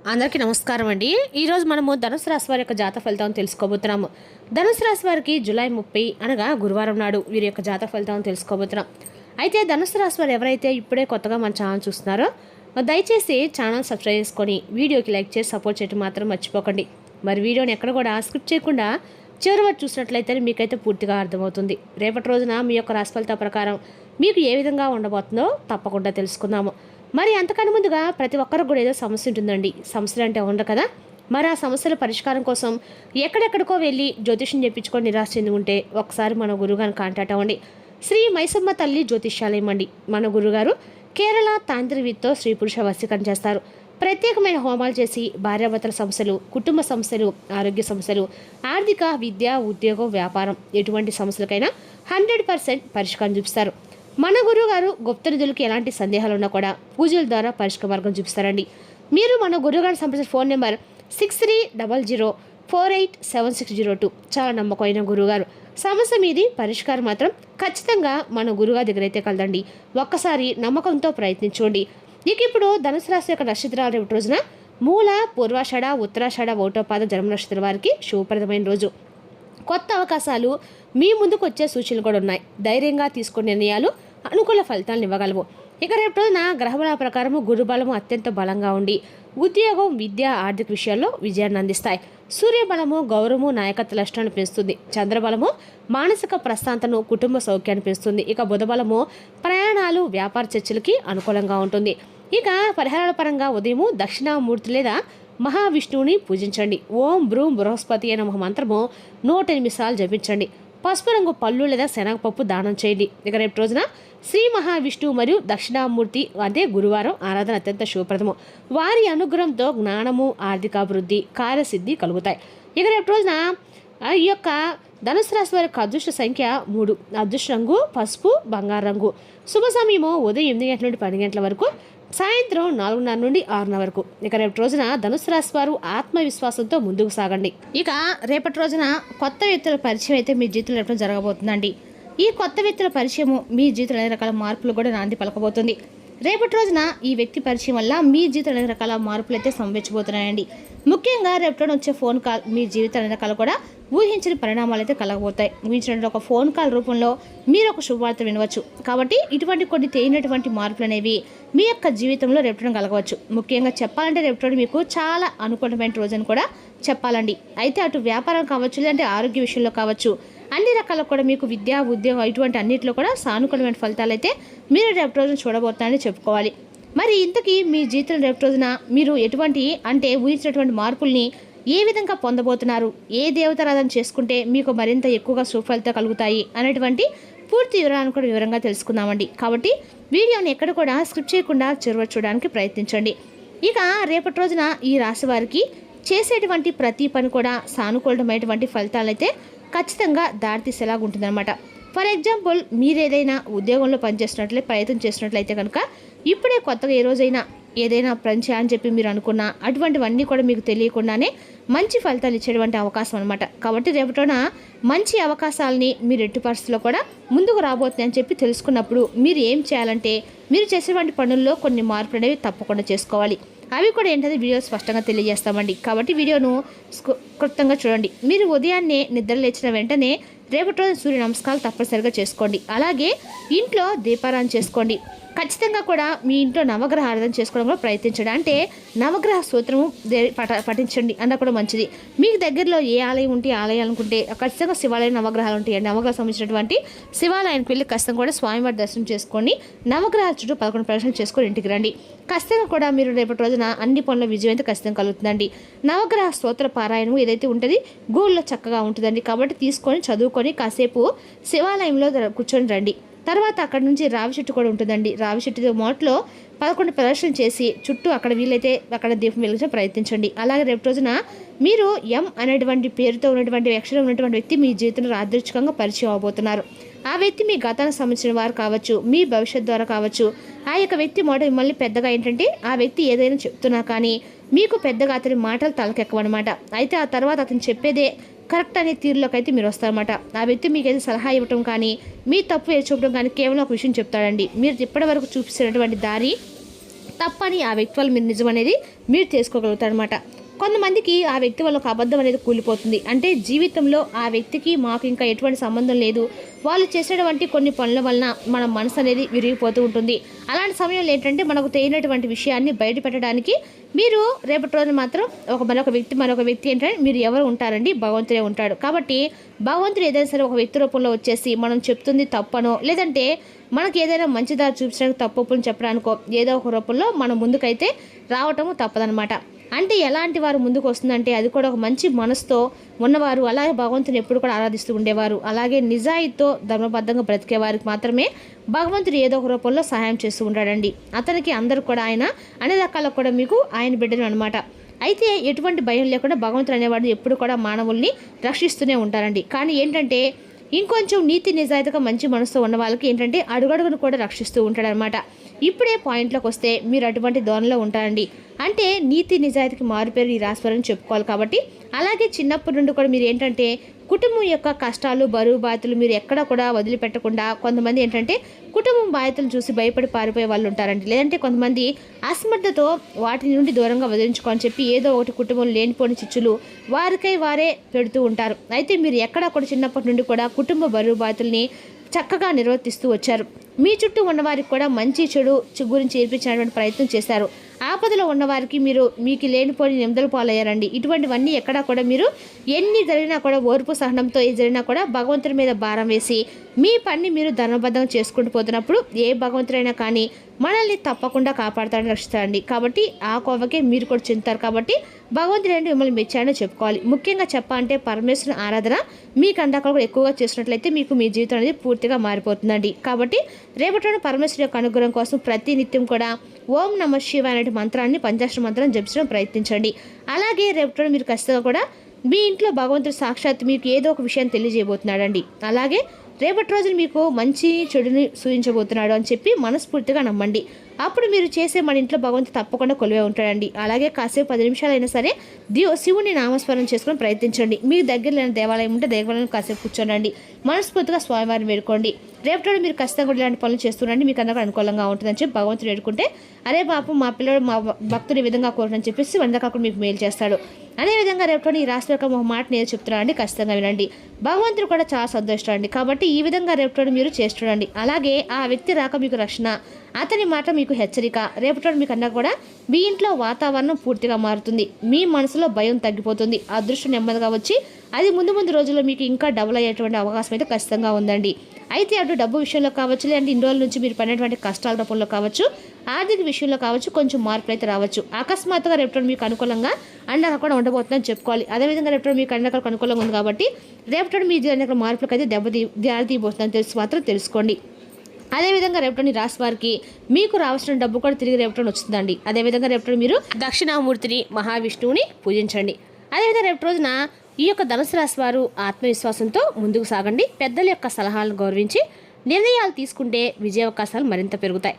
అందరికీ నమస్కారం అండి. ఈరోజు మనము ధనుసు రాశి వారి యొక్క జాతక ఫలితాలను తెలుసుకోబోతున్నాము. ధనుసు రాశి వారికి జూలై 30 అనగా గురువారం నాడు వీరి యొక్క జాతక ఫలితాలను తెలుసుకోబోతున్నాం. అయితే ధనుసు రాశి వారు ఎవరైతే ఇప్పుడే కొత్తగా మన ఛానల్ చూస్తున్నారో దయచేసి ఛానల్ సబ్స్క్రైబ్ చేసుకొని వీడియోకి లైక్ చేసి సపోర్ట్ చేయడం మాత్రం మర్చిపోకండి. మరి వీడియోని ఎక్కడ కూడా స్కిప్ చేయకుండా చివరి వరకు చూసినట్లయితే మీకైతే పూర్తిగా అర్థమవుతుంది. రేపటి రోజున మీ యొక్క రాశి ఫలితాల ప్రకారం మీకు ఏ విధంగా ఉండబోతుందో తప్పకుండా తెలుసుకుందాము. మరి అంతకన్నా ముందుగా ప్రతి ఒక్కరికి కూడా ఏదో సమస్య ఉంటుందండి. సమస్యలు అంటే ఉండవు కదా. మరి ఆ సమస్యల పరిష్కారం కోసం ఎక్కడెక్కడికో వెళ్ళి జ్యోతిష్యం చెప్పించుకొని నిరాశ చెంది ఉంటే ఒకసారి మన గురువుగారిని కాంటాక్ట్ అవ్వండి. శ్రీ మైసమ్మ తల్లి జ్యోతిష్యాలయం అండి. మన గురుగారు కేరళ తాంత్రికతో స్త్రీ పురుష వశీకరణ చేస్తారు. ప్రత్యేకమైన హోమాలు చేసి భార్యాభర్తల సమస్యలు, కుటుంబ సమస్యలు, ఆరోగ్య సమస్యలు, ఆర్థిక, విద్య, ఉద్యోగం, వ్యాపారం ఎటువంటి సమస్యలకైనా 100% పరిష్కారం చూపిస్తారు. మన గురువు గారు గుప్త నిధులకి ఎలాంటి సందేహాలు ఉన్నా కూడా పూజల ద్వారా పరిష్కార మార్గం చూపిస్తారండి. మీరు మన గురువుగారిని సంప్రదించిన ఫోన్ నెంబర్ 6300487602. చాలా నమ్మకమైన గురువుగారు. సమస్య మీది పరిష్కారం మాత్రం ఖచ్చితంగా మన గురువుగారి దగ్గర అయితే కలదండి. ఒక్కసారి నమ్మకంతో ప్రయత్నించండి. ఇక ఇప్పుడు ధనుసు రాశి యొక్క నక్షత్రాలు రేపటి రోజున మూల, పూర్వాషాఢ, ఉత్తరాషాఢ, ఒకటో పాద జన్మ నక్షత్రం వారికి శుభప్రదమైన రోజు. కొత్త అవకాశాలు మీ ముందుకు వచ్చే సూచనలు కూడా ఉన్నాయి. ధైర్యంగా తీసుకునే నిర్ణయాలు అనుకూల ఫలితాలను ఇవ్వగలవు. ఇక రేపు రోజున గ్రహబల ప్రకారము గురుబలము అత్యంత బలంగా ఉండి ఉద్యోగం, విద్య, ఆర్థిక విషయాల్లో విజయాన్ని అందిస్తాయి. సూర్యబలము గౌరవము, నాయకత్వ లక్షణాలను పెంచుతుంది. చంద్రబలము మానసిక ప్రశాంతను, కుటుంబ సౌఖ్యాన్ని పెంచుతుంది. ఇక బుధబలము ప్రయాణాలు, వ్యాపార చర్చలకి అనుకూలంగా ఉంటుంది. ఇక పరిహారాల పరంగా ఉదయము దక్షిణామూర్తి లేదా మహావిష్ణువుని పూజించండి. ఓం బ్రూం బృహస్పతి అనే మంత్రము 108 సార్లు జపించండి. పసుపు రంగు పళ్ళు లేదా శనగపప్పు దానం చేయండి. ఇక రేపు రోజున శ్రీ మహావిష్ణువు మరియు దక్షిణామూర్తి అంటే గురువారం ఆరాధన అత్యంత శుభప్రదము. వారి అనుగ్రహంతో జ్ఞానము, ఆర్థికాభివృద్ధి, కార్యసిద్ధి కలుగుతాయి. ఇక రేపు రోజున ఈ యొక్క ధనుసు రాశి వారి యొక్క అదృష్ట సంఖ్య 3. అదృష్ట రంగు పసుపు, బంగారు రంగు. శుభ సమయము ఉదయం 8 గంటల నుండి 10 గంటల వరకు, సాయంత్రం 4:30 నుండి 6 వరకు. ఇక రేపటి రోజున ధనుసు రాశి వారు ఆత్మవిశ్వాసంతో ముందుకు సాగండి. ఇక రేపటి రోజున కొత్త వ్యక్తుల పరిచయం అయితే మీ జీవితంలో రేపటి జరగబోతుందండి. ఈ కొత్త వ్యక్తుల పరిచయము మీ జీవితంలో అనేక రకాల మార్పులు కూడా నాంది పలకబోతుంది. రేపటి రోజున ఈ వ్యక్తి పరిచయం వల్ల మీ జీవితంలో అనేక రకాల మార్పులు అయితే సంభవించబోతున్నాయండి. ముఖ్యంగా రేపటి వచ్చే ఫోన్ కాల్ మీ జీవితంలో అనేక రకాలు కూడా ఊహించిన పరిణామాలు అయితే కలగబోతాయి. ఊహించిన ఒక ఫోన్ కాల్ రూపంలో మీరు ఒక శుభవార్త వినవచ్చు. కాబట్టి ఇటువంటి కొన్ని తేలినటువంటి మార్పులు అనేవి మీ యొక్క జీవితంలో రేపటి కలగవచ్చు. ముఖ్యంగా చెప్పాలంటే రేపటి మీకు చాలా అనుకూలమైన రోజు అని కూడా చెప్పాలండి. అయితే అటు వ్యాపారం కావచ్చు, లేదంటే ఆరోగ్య విషయంలో కావచ్చు, అన్ని రకాల కూడా మీకు విద్య, ఉద్యోగం ఇటువంటి అన్నింటిలో కూడా సానుకూలమైన ఫలితాలు అయితే మీరు రేపటి రోజున చూడబోతారని చెప్పుకోవాలి. మరి ఇంతకీ మీ జీవితంలో రేపటి రోజున మీరు ఎటువంటి అంటే ఊహించినటువంటి మార్పుల్ని ఏ విధంగా పొందబోతున్నారు, ఏ దేవతారాధన చేసుకుంటే మీకు మరింత ఎక్కువగా సుఫలితాలు కలుగుతాయి అనేటువంటి పూర్తి వివరాలను కూడా వివరంగా తెలుసుకుందామండి. కాబట్టి వీడియోని ఎక్కడ కూడా స్కిప్ చేయకుండా చివరి చూడడానికి ప్రయత్నించండి. ఇక రేపటి రోజున ఈ రాశి వారికి చేసేటువంటి ప్రతి పని కూడా సానుకూలమైనటువంటి ఫలితాలు అయితే ఖచ్చితంగా దారితీసేలాగా ఉంటుందన్నమాట. ఫర్ ఎగ్జాంపుల్, మీరు ఏదైనా ఉద్యోగంలో పనిచేస్తున్నట్లయితే ప్రయత్నం చేసినట్లయితే కనుక ఇప్పుడే కొత్తగా ఏ రోజైనా ఏదైనా పని అని చెప్పి మీరు అనుకున్నా అటువంటివన్నీ కూడా మీకు తెలియకుండానే మంచి ఫలితాలు ఇచ్చేటువంటి అవకాశం అనమాట. కాబట్టి రేపటిన మంచి అవకాశాలని మీరు ఎట్టి పరిస్థితుల్లో కూడా ముందుకు రాబోతున్నాయని చెప్పి తెలుసుకున్నప్పుడు మీరు ఏం చేయాలంటే మీరు చేసేటువంటి పనుల్లో కొన్ని మార్పులు అనేవి తప్పకుండా చేసుకోవాలి. అవి కూడా ఏంటంటే వీడియో స్పష్టంగా తెలియజేస్తామండి. కాబట్టి వీడియోను క్లుప్తంగా చూడండి. మీరు ఉదయాన్నే నిద్ర లేచిన వెంటనే రేపటి రోజు సూర్య నమస్కారాలు తప్పనిసరిగా చేసుకోండి. అలాగే ఇంట్లో దీపారాధన చేసుకోండి. ఖచ్చితంగా కూడా మీ ఇంట్లో నవగ్రహ ఆరాధన చేసుకోవడం కూడా ప్రయత్నించండి. అంటే నవగ్రహ సూత్రము పఠించండి అన్న కూడా మంచిది. మీకు దగ్గరలో ఏ ఆలయం ఉంటే ఆలయాలు అనుకుంటే ఖచ్చితంగా శివాలయం నవగ్రహాలు ఉంటాయండి. నవగ్రహం సంబంధించినటువంటి శివాలయానికి వెళ్ళి ఖచ్చితంగా కూడా స్వామివారి దర్శనం చేసుకొని నవగ్రహాల చుట్టూ 11 ప్రదర్శనలు చేసుకొని ఇంటికి రండి. ఖచ్చితంగా కూడా మీరు రేపటి రోజున అన్ని పనుల విజయం అయితే ఖచ్చితంగా కలుగుతుందండి. నవగ్రహ స్తోత్ర పారాయణం ఏదైతే ఉంటుంది గూళ్ళలో చక్కగా ఉంటుందండి. కాబట్టి తీసుకొని చదువుకొని కాసేపు శివాలయంలో కూర్చొని రండి. తర్వాత అక్కడ నుంచి రావి చెట్టు కూడా ఉంటుందండి. రావి చెట్టు మొదట్లో 11 ప్రదర్శనలు చేసి చుట్టూ అక్కడ వీలైతే అక్కడ దీపం వెలిగించే ప్రయత్నించండి. అలాగే రేపు రోజున మీరు ఎం అనేటువంటి పేరుతో ఉన్నటువంటి అక్షరం ఉన్నటువంటి వ్యక్తి మీ జీవితంలో యాదృచ్ఛికంగా పరిచయం అవబోతున్నారు. ఆ వ్యక్తి మీ గతానికి సంబంధించిన వారు కావచ్చు, మీ భవిష్యత్ ద్వారా కావచ్చు. ఆ యొక్క వ్యక్తి మొదట మిమ్మల్ని పెద్దగా ఏంటంటే ఆ వ్యక్తి ఏదైనా చెప్తున్నా కానీ మీకు పెద్దగా అతని మాటలు తలకెక్కవన్నమాట. అయితే ఆ తర్వాత అతను చెప్పేదే కరెక్ట్ అనే తీరులోకి అయితే మీరు వస్తారన్నమాట. ఆ వ్యక్తి మీకు ఏదైతే సలహా ఇవ్వటం కానీ మీ తప్పు చూపడం కానీ కేవలం ఒక విషయం చెప్తాడండి. మీరు ఇప్పటి వరకు చూపిస్తున్నటువంటి దారి తప్పని ఆ వ్యక్తి వల్ల మీరు నిజం అనేది మీరు తెలుసుకోగలుగుతారు అనమాట. కొంతమందికి ఆ వ్యక్తి వల్ల ఒక అబద్ధం అనేది కూలిపోతుంది. అంటే జీవితంలో ఆ వ్యక్తికి మాకు ఇంకా ఎటువంటి సంబంధం లేదు, వాళ్ళు చేసేటువంటి కొన్ని పనుల వలన మన మనసు అనేది విరిగిపోతూ ఉంటుంది. అలాంటి సమయంలో ఏంటంటే మనకు తెలియనటువంటి విషయాన్ని బయట పెట్టడానికి మీరు రేపటి రోజున మాత్రం మరొక వ్యక్తి ఏంటంటే మీరు ఎవరు ఉంటారండి, భగవంతుడే ఉంటాడు. కాబట్టి భగవంతుడు ఏదైనా సరే ఒక వ్యక్తి రూపంలో వచ్చేసి మనం చెప్తుంది తప్పనో, లేదంటే మనకి ఏదైనా మంచి దారి చూపించడానికి తప్పుని చెప్పడానికో ఏదో ఒక రూపంలో మన ముందుకైతే రావటము తప్పదనమాట. అంటే ఎలాంటి వారు ముందుకు వస్తుందంటే అది కూడా ఒక మంచి మనసుతో ఉన్నవారు, అలాగే భగవంతుని ఎప్పుడు కూడా ఆరాధిస్తూ ఉండేవారు, అలాగే నిజాయితీతో ధర్మబద్ధంగా బ్రతికే వారికి మాత్రమే భగవంతుడు ఏదో ఒక రూపంలో సహాయం చేస్తూ ఉంటాడండి. అతనికి అందరూ కూడా ఆయన అన్ని రకాలకు కూడా మీకు ఆయన బిడ్డలు అనమాట. అయితే ఎటువంటి భయం లేకుండా భగవంతుడు అనేవాడు ఎప్పుడు కూడా మానవుల్ని రక్షిస్తూనే ఉంటారండి. కానీ ఏంటంటే ఇంకొంచెం నీతి నిజాయితీగా మంచి మనసుతో ఉన్న వాళ్ళకి ఏంటంటే అడుగడుగును కూడా రక్షిస్తూ ఉంటాడనమాట. ఇప్పుడే పాయింట్లోకి వస్తే మీరు అటువంటి ధోరణిలో ఉంటారండి. అంటే నీతి నిజాయితీకి మారుపేరు ఈ రాశివారని చెప్పుకోవాలి. కాబట్టి అలాగే చిన్నప్పటి నుండి కూడా మీరు ఏంటంటే కుటుంబం యొక్క కష్టాలు బరువు బాధ్యతలు మీరు ఎక్కడా కూడా వదిలిపెట్టకుండా, కొంతమంది ఏంటంటే కుటుంబం బాధ్యతలు చూసి భయపడి పారిపోయే వాళ్ళు ఉంటారండి. లేదంటే కొంతమంది అసమర్థతో వాటి నుండి దూరంగా వదిలించుకోని చెప్పి ఏదో ఒకటి కుటుంబం లేనిపోని చిచ్చులు వారికై వారే పెడుతూ ఉంటారు. అయితే మీరు ఎక్కడా కూడా చిన్నప్పటి నుండి కూడా కుటుంబ బరువు బాధ్యతల్ని చక్కగా నిర్వర్తిస్తూ వచ్చారు. మీ చుట్టూ ఉన్నవారికి కూడా మంచి చెడు గురించి నేర్పించినటువంటి ప్రయత్నం చేశారు. ఆపదలో ఉన్నవారికి మీకు లేనిపోని నిందలు పాలయ్యారండి. ఇటువంటివన్నీ ఎక్కడా కూడా మీరు ఎన్ని జరిగినా కూడా ఓర్పు సహనంతో ఏ జరిగినా కూడా భగవంతుడి మీద భారం వేసి మీ పని మీరు ధర్మబద్ధంగా చేసుకుంటూ పోతున్నప్పుడు ఏ భగవంతుడైనా కానీ మనల్ని తప్పకుండా కాపాడుతాడని రక్షిస్తారండి. కాబట్టి ఆ కోవకే మీరు కూడా చెందుతారు. కాబట్టి భగవంతుడు ఏంటి మిమ్మల్ని మెచ్చాడని చెప్పుకోవాలి. ముఖ్యంగా చెప్పాలంటే పరమేశ్వరుని ఆరాధన మీకు అందాక కూడా ఎక్కువగా చేసినట్లయితే మీకు మీ జీవితం అనేది పూర్తిగా మారిపోతుందండి. కాబట్టి రేపటి పరమేశ్వరు యొక్క అనుగ్రహం కోసం ప్రతి నిత్యం కూడా ఓం నమ శివాయ అనే మంత్రాన్ని పంచాక్షర మంత్రాన్ని జపించడం ప్రయత్నించండి. అలాగే రేపటి మీరు ఖచ్చితంగా కూడా మీ ఇంట్లో భగవంతుడు సాక్షాత్ మీకు ఏదో ఒక విషయాన్ని తెలియజేయబోతున్నాడండి. అలాగే రేపటి రోజున మీకు మంచి చెడుని సూచించబోతున్నాడు అని చెప్పి మనస్ఫూర్తిగా నమ్మండి. అప్పుడు మీరు చేసే మన ఇంట్లో భగవంతుడు తప్పకుండా కొలువే ఉంటాడండి. అలాగే కాసేపు 10 నిమిషాలైనా సరే శివుని నామస్మరణ చేసుకొని ప్రయత్నించండి. మీకు దగ్గరలో దేవాలయం ఉంటే దేవాలయం కాసేపు కూర్చోండి, మనస్ఫూర్తిగా స్వామివారిని వేడుకోండి. రేపటి మీరు ఖచ్చితంగా కూడా ఇలాంటి పనులు చేస్తుండండి, మీకు అందరికీ అనుకూలంగా ఉంటుందని చెప్పి భగవంతుడు వేడుకుంటే అరే పాపం మా పిల్లడు మా భక్తుడు ఈ విధంగా కోరని చెప్పేసి వందకాకుండా మీకు మేలు చేస్తాడు. అదేవిధంగా రేపటి ఈ రాశి యొక్క ఒక మాట నేను చెప్తున్నానండి, ఖచ్చితంగా వినండి. భగవంతుడు కూడా చాలా సంతోషిస్తాడండి. కాబట్టి ఈ విధంగా రేపటి మీరు చేసి చూడండి. అలాగే ఆ వ్యక్తి రాక మీకు రక్షణ, అతని మాట మీకు హెచ్చరిక. రేపటి మీకు అన్నా కూడా మీ ఇంట్లో వాతావరణం పూర్తిగా మారుతుంది, మీ మనసులో భయం తగ్గిపోతుంది, అదృష్టం నెమ్మదిగా వచ్చి అది ముందు రోజుల్లో మీకు ఇంకా డబుల్ అయ్యేటువంటి అవకాశం అయితే ఖచ్చితంగా ఉందండి. అయితే అటు డబ్బు విషయంలో కావచ్చు, లేదంటే ఇన్ని రోజుల నుంచి మీరు పడినటువంటి కష్టాల రూపంలో కావచ్చు, ఆర్థిక విషయంలో కావచ్చు, కొంచెం మార్పులు అయితే రావచ్చు. అకస్మాత్తుగా రేపటి మీకు అనుకూలంగా అండగా కూడా ఉండబోతుందని చెప్పుకోవాలి. అదేవిధంగా రేపటి మీకు అండగా అనుకూలంగా ఉంది కాబట్టి రేపటి మీ జీవన మార్పులకు అయితే దారితీయబోతుందని మాత్రం తెలుసుకోండి. అదేవిధంగా రేపటి రాశి వారికి మీకు రావాల్సిన డబ్బు కూడా తిరిగి రేపటి వస్తుందండి. అదేవిధంగా రేపటి మీరు దక్షిణామూర్తిని మహావిష్ణువుని పూజించండి. అదేవిధంగా రేపటి రోజున ఈ యొక్క ధనుసు రాశి వారు ఆత్మవిశ్వాసంతో ముందుకు సాగండి. పెద్దల యొక్క సలహాలను గౌరవించి నిర్ణయాలు తీసుకుంటే విజయావకాశాలు మరింత పెరుగుతాయి.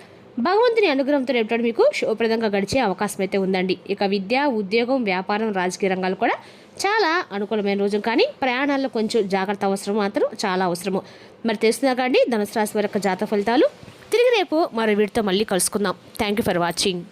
భగవంతుని అనుగ్రహంతో రేపటి మీకు శుభప్రదంగా గడిచే అవకాశం అయితే ఉందండి. ఇక విద్య, ఉద్యోగం, వ్యాపారం, రాజకీయ రంగాలు కూడా చాలా అనుకూలమైన రోజు. కానీ ప్రయాణాల్లో కొంచెం జాగ్రత్త అవసరం మాత్రం చాలా అవసరము. మరి తెలుస్తుందా కండి ధనుసు రాశి వారి యొక్క జాతక ఫలితాలు. తిరిగి రేపు మరో వీడితో మళ్ళీ కలుసుకుందాం. Thank you for watching.